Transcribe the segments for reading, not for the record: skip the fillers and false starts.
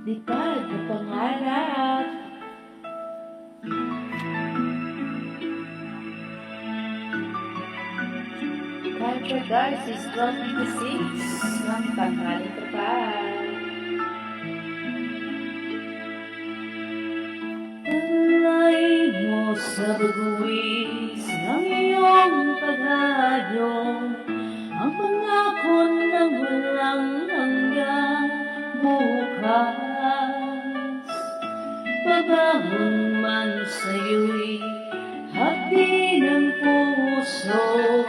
lipad na pangarap. Culture Guys is 26 ng tanghaling kapal. Talay mo sa baguis ng iyong paghayong, ang pangako ng walang hanggang bukas. Pabahon man sa'yo'y hati ng puso,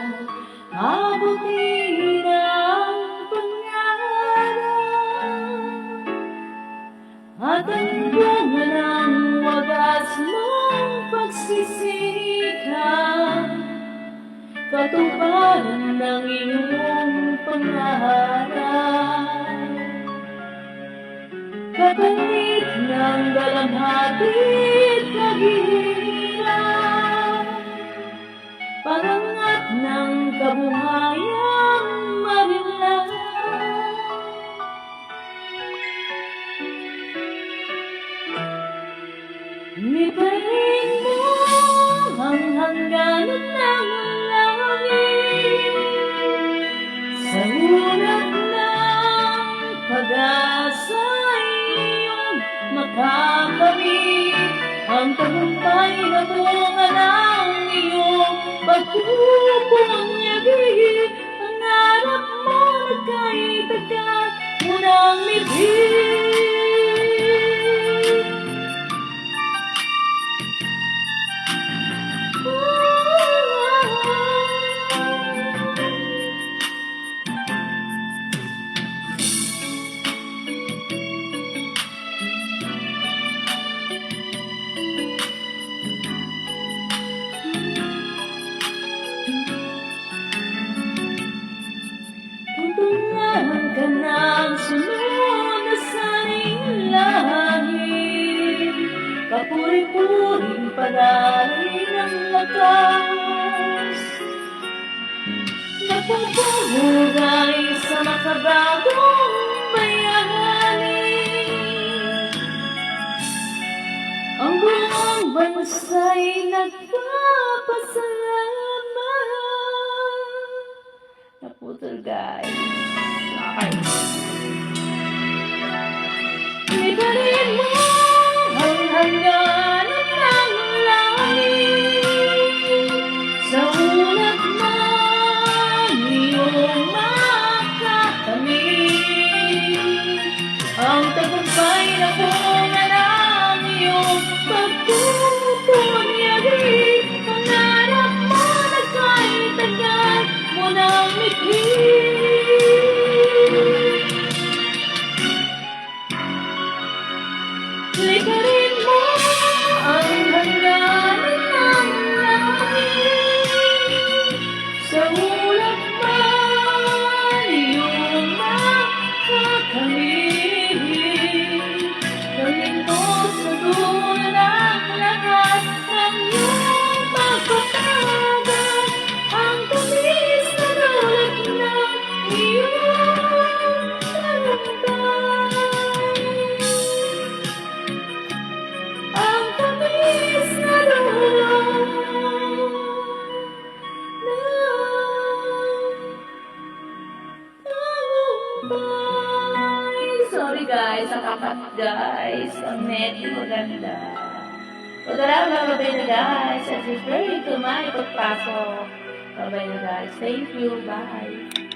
abutin ang pangarap at ang bunga ng wagas mong pagsisikap, katuparan ng iyong pangarap. Kapalit ng dalamhati't paghihirap, parangat ng kabuhayang marinlan. Liparin mo ang hangganan ng langit, sa ulap ng pag-asa iyong makakamit, ang tagumpay na bunga ng iyong pagpupunyagi. Pangarap mo na kahit agad mo nang libig. Tutularan ka ng sunod na saring lahi, kapuri-puring panari ng lakas, nagpapahugay sa makabagong bayani. Ang buong bansa'y nagpapasalamat. Naputol, guys. Okay. Liparin mo ang hangganan ng langit, sa ulap man iyong makakamit, ang tagumpay na bunga ng iyong pagpupunyagi. Pangarap mo na kahit agad mo nang libig. Liparin mo ang hangganan ng langit, sa ulap man iyong makakamit, gawin mo sa dulo ng lahat ng iyong pagpapagod, ang tamis na dulot ng iyong talumpay. Ang tamis na dulot ng talumpay. Sorry guys, ang kakat guys. Ang net, maganda. Pagkaraw na mabay na guys. As referring to my pagpasok. Mabay na guys. Thank you. Bye.